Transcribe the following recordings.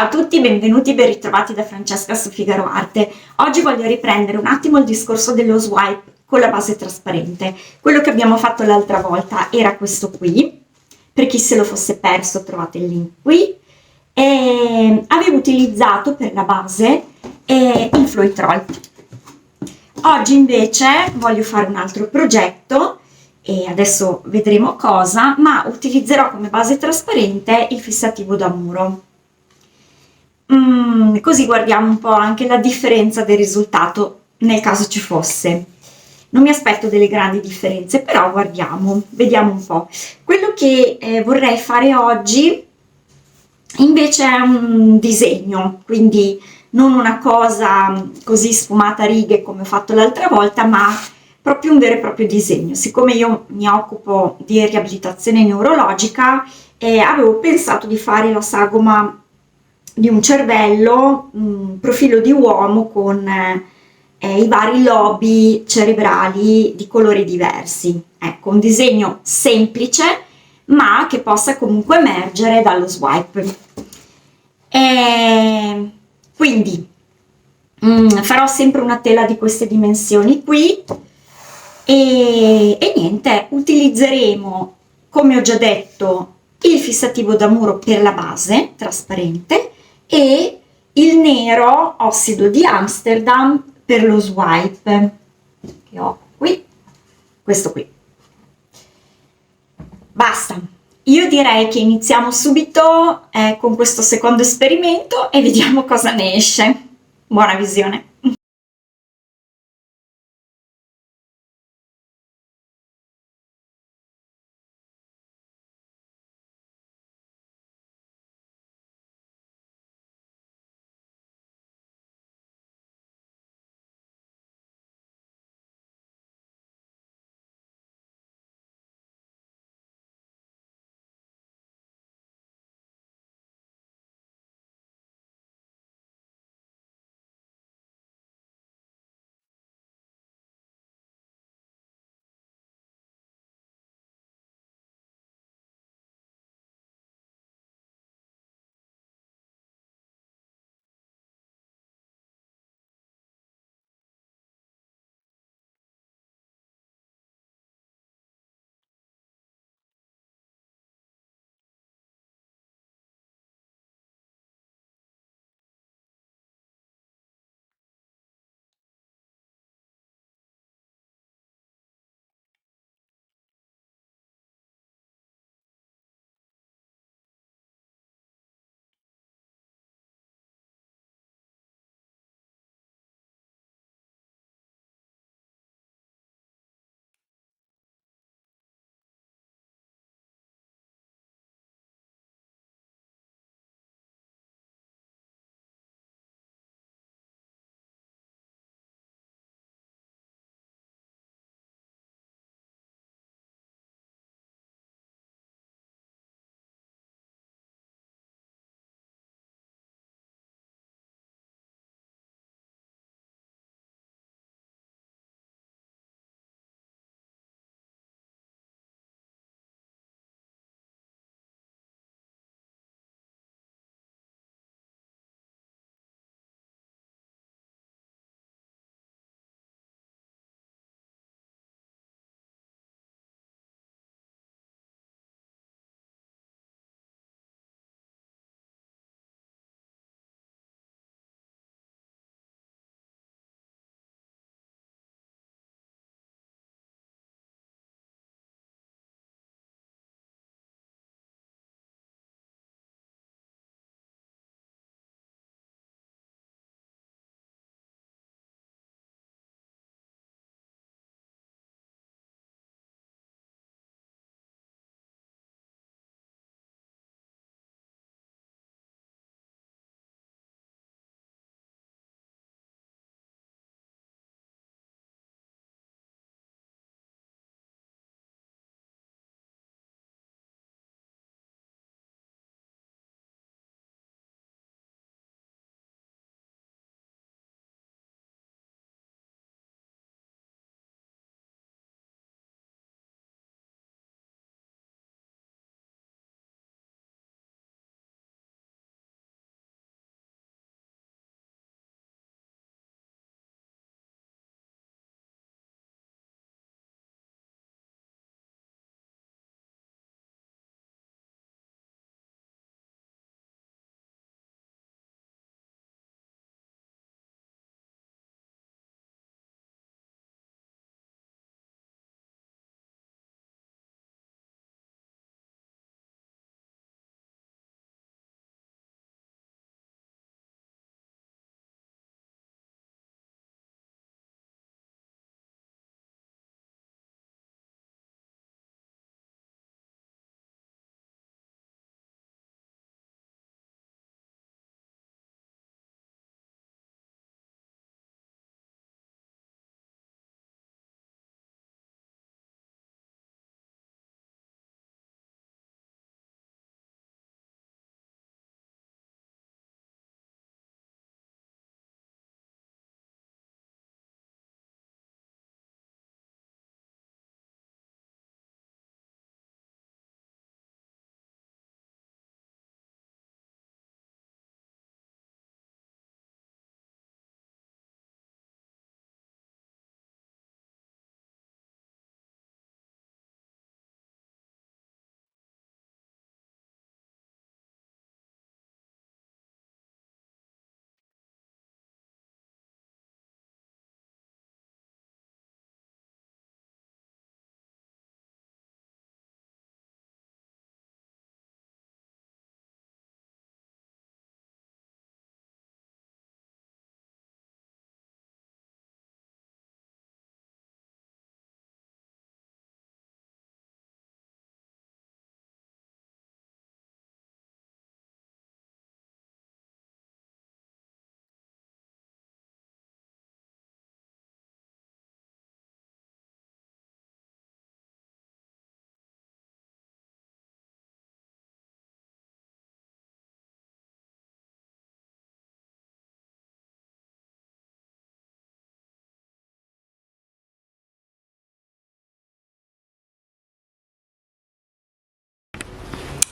Ciao a tutti, benvenuti, ben ritrovati da Francesca su Figaro Arte. Oggi voglio riprendere un attimo il discorso dello swipe con la base trasparente. Quello che abbiamo fatto l'altra volta era questo qui, per chi se lo fosse perso trovate il link qui, e avevo utilizzato per la base il Floetrol. Oggi invece voglio fare un altro progetto e adesso vedremo cosa, ma utilizzerò come base trasparente il fissativo da muro. Così guardiamo un po' anche la differenza del risultato nel caso ci fosse. Non mi aspetto delle grandi differenze, però guardiamo, vediamo un po'. Quello che vorrei fare oggi invece è un disegno, quindi non una cosa così sfumata a righe come ho fatto l'altra volta, ma proprio un vero e proprio disegno. Siccome io mi occupo di riabilitazione neurologica, avevo pensato di fare la sagoma di un cervello, profilo di uomo con i vari lobi cerebrali di colori diversi. Ecco, un disegno semplice, ma che possa comunque emergere dallo swipe. Quindi farò sempre una tela di queste dimensioni qui e niente, utilizzeremo, come ho già detto, il fissativo da muro per la base trasparente e il nero ossido di Amsterdam per lo swipe che ho qui, questo qui. Basta, io direi che iniziamo subito con questo secondo esperimento e vediamo cosa ne esce. Buona visione!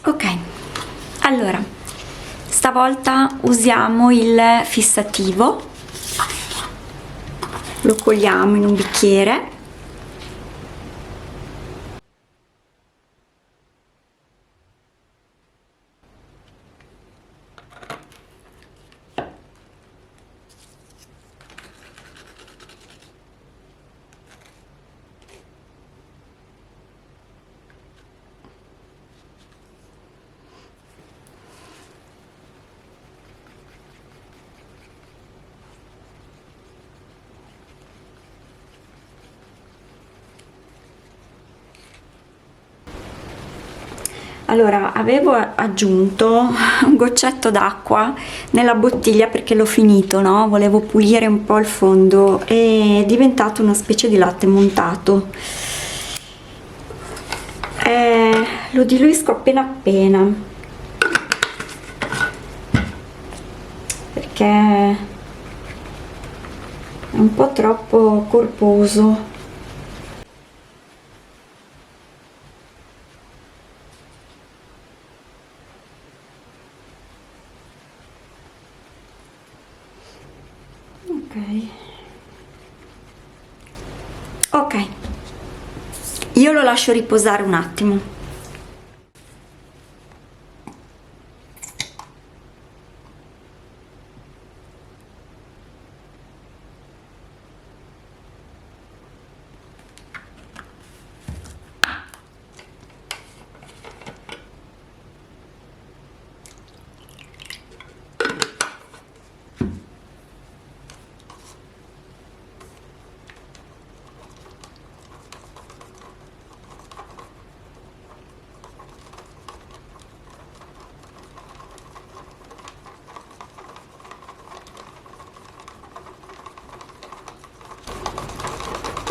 Ok, allora stavolta usiamo il fissativo, lo cogliamo in un bicchiere. Allora, avevo aggiunto un goccetto d'acqua nella bottiglia perché l'ho finito, no? Volevo pulire un po' il fondo, è diventato una specie di latte montato. Lo diluisco appena appena perché è un po' troppo corposo. Ok, io lo lascio riposare un attimo.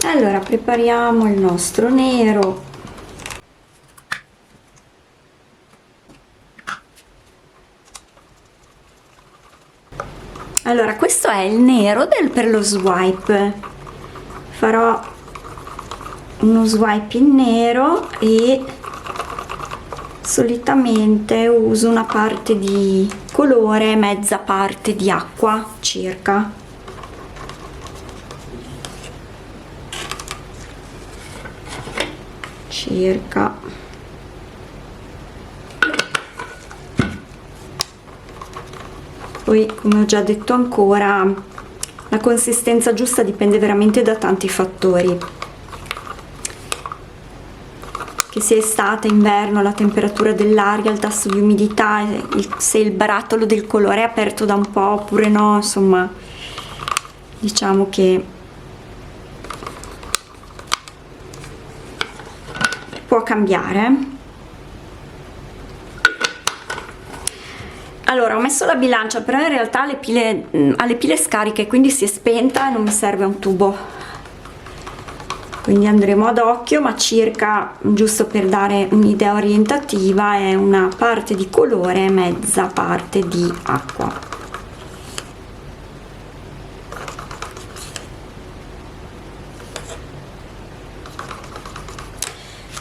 Allora prepariamo il nostro nero. Allora questo è il nero per lo swipe. Farò uno swipe in nero e solitamente uso una parte di colore, mezza parte di acqua circa. Poi, come ho già detto ancora, la consistenza giusta dipende veramente da tanti fattori, che sia estate, inverno, la temperatura dell'aria, il tasso di umidità, se il barattolo del colore è aperto da un po' oppure no, insomma diciamo che può cambiare. Allora ho messo la bilancia, però in realtà ha le pile scariche, quindi si è spenta e non mi serve un tubo, quindi andremo ad occhio, ma circa, giusto per dare un'idea orientativa, è una parte di colore e mezza parte di acqua.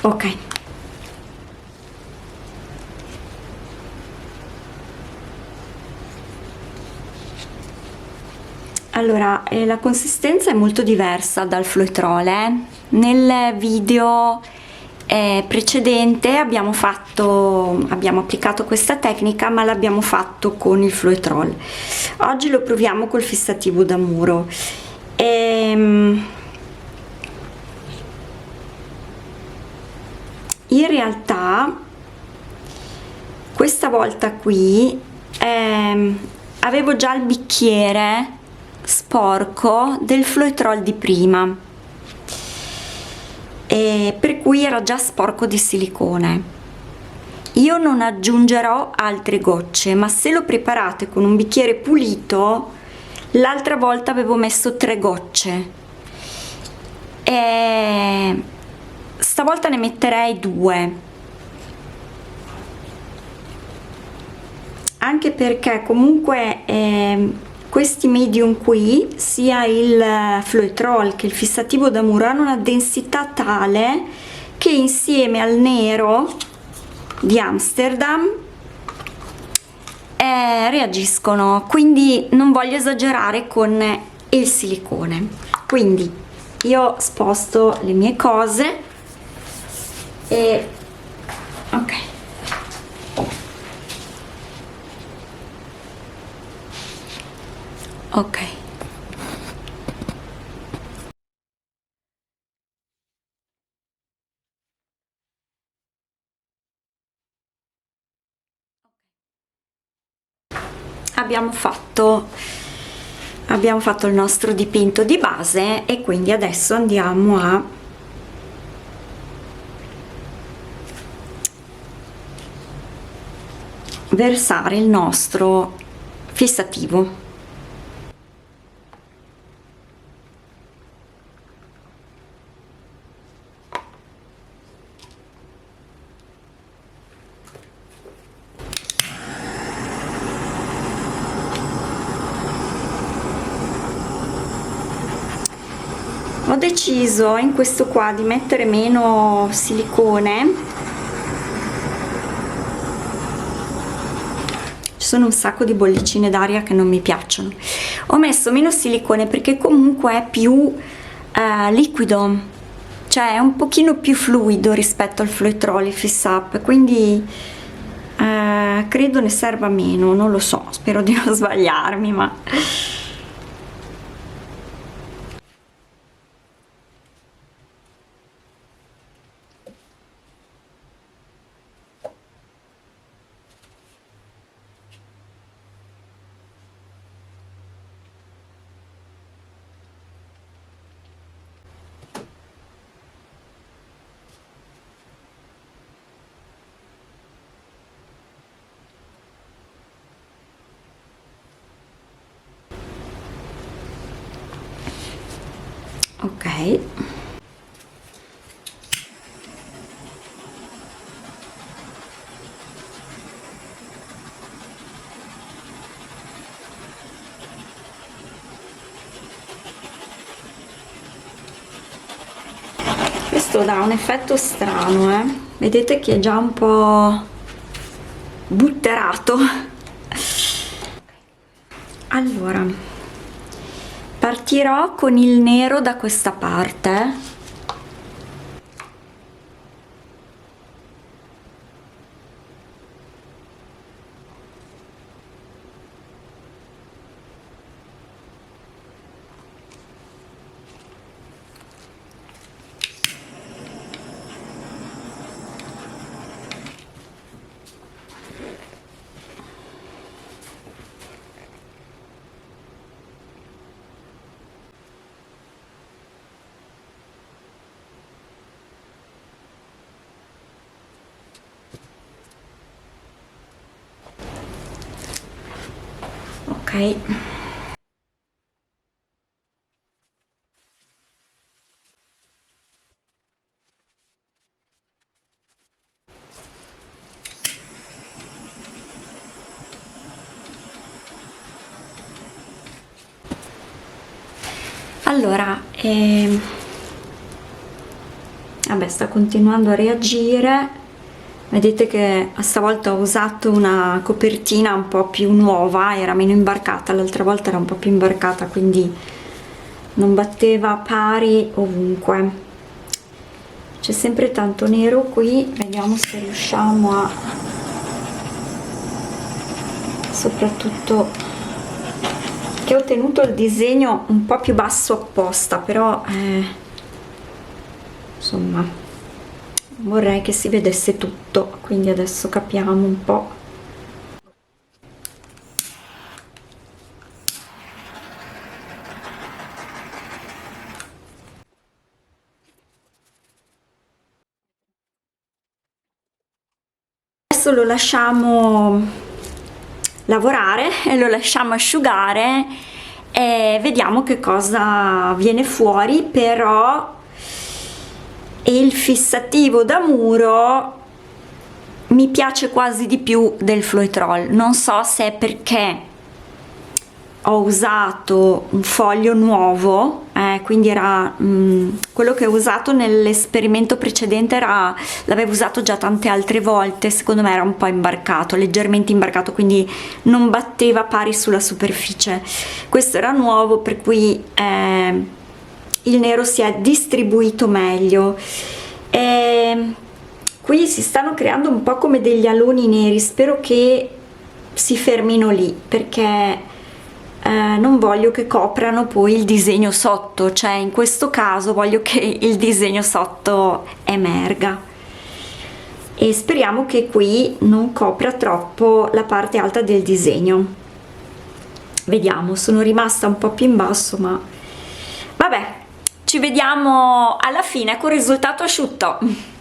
Ok, allora la consistenza è molto diversa dal floetrol. Nel video precedente abbiamo applicato questa tecnica, ma l'abbiamo fatto con il floetrol. Oggi lo proviamo col fissativo da muro. In realtà questa volta qui avevo già il bicchiere sporco del floetrol di prima, per cui era già sporco di silicone. Io non aggiungerò altre gocce, ma se lo preparate con un bicchiere pulito, l'altra volta avevo messo 3 gocce e stavolta ne metterei 2, anche perché comunque questi medium qui, sia il floetrol che il fissativo da muro, hanno una densità tale che insieme al nero di Amsterdam reagiscono, quindi non voglio esagerare con il silicone. Quindi io sposto le mie cose e ok, ok. Abbiamo fatto il nostro dipinto di base e quindi adesso andiamo a versare il nostro fissativo. Ho deciso in questo qua di mettere meno silicone. Ci sono un sacco di bollicine d'aria che non mi piacciono. Ho messo meno silicone perché comunque è più liquido, cioè è un pochino più fluido rispetto al Floetrol Fix Up, quindi credo ne serva meno, non lo so, spero di non sbagliarmi, ma ok. Questo dà un effetto strano, vedete che è già un po' butterato. Allora, partirò con il nero da questa parte. Ok. Allora, vabbè, sta continuando a reagire. Vedete che stavolta ho usato una copertina un po' più nuova, era meno imbarcata, l'altra volta era un po' più imbarcata, quindi non batteva pari ovunque. C'è sempre tanto nero qui, vediamo se riusciamo a, soprattutto che ho tenuto il disegno un po' più basso apposta, però insomma vorrei che si vedesse tutto, quindi adesso capiamo un po'. Adesso lo lasciamo lavorare e lo lasciamo asciugare e vediamo che cosa viene fuori. Però il fissativo da muro mi piace quasi di più del Floetrol, non so se è perché ho usato un foglio nuovo, quindi era quello che ho usato nell'esperimento precedente, l'avevo usato già tante altre volte, secondo me era un po' imbarcato, leggermente imbarcato, quindi non batteva pari sulla superficie. Questo era nuovo, per cui il nero si è distribuito meglio. Qui si stanno creando un po' come degli aloni neri, spero che si fermino lì, perché non voglio che coprano poi il disegno sotto, cioè in questo caso voglio che il disegno sotto emerga, e speriamo che qui non copra troppo la parte alta del disegno. Vediamo, sono rimasta un po' più in basso, ma vabbè, ci vediamo alla fine con il risultato asciutto.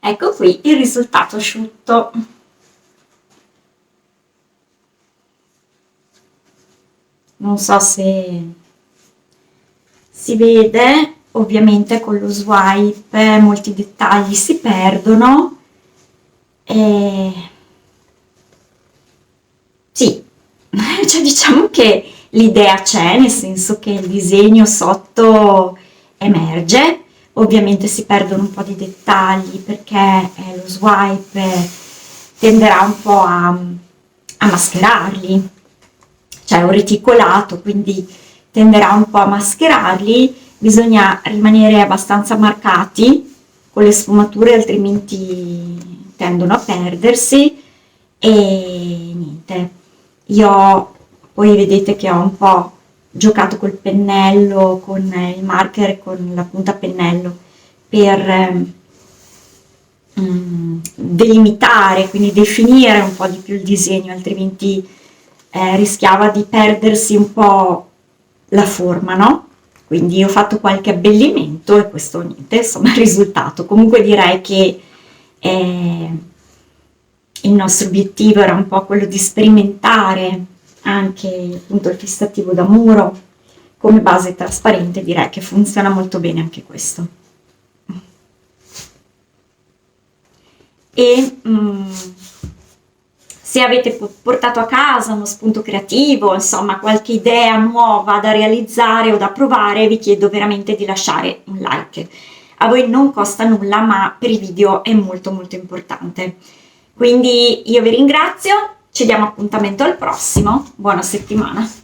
Ecco qui il risultato asciutto. Non so se si vede, ovviamente con lo swipe molti dettagli si perdono, e sì, cioè diciamo che l'idea c'è, nel senso che il disegno sotto emerge. Ovviamente si perdono un po' di dettagli perché lo swipe tenderà un po' a mascherarli, cioè è un reticolato, quindi tenderà un po' a mascherarli. Bisogna rimanere abbastanza marcati con le sfumature, altrimenti tendono a perdersi. E niente, io poi vedete che ho un po' giocato col pennello, con il marker e con la punta pennello per delimitare, quindi definire un po' di più il disegno, altrimenti rischiava di perdersi un po' la forma, no? Quindi ho fatto qualche abbellimento e questo niente, insomma, è il risultato. Comunque direi che il nostro obiettivo era un po' quello di sperimentare anche appunto il fissativo da muro come base trasparente, direi che funziona molto bene anche questo. E se avete portato a casa uno spunto creativo, insomma qualche idea nuova da realizzare o da provare, vi chiedo veramente di lasciare un like. A voi non costa nulla, ma per i video è molto molto importante. Quindi io vi ringrazio, ci diamo appuntamento al prossimo, buona settimana.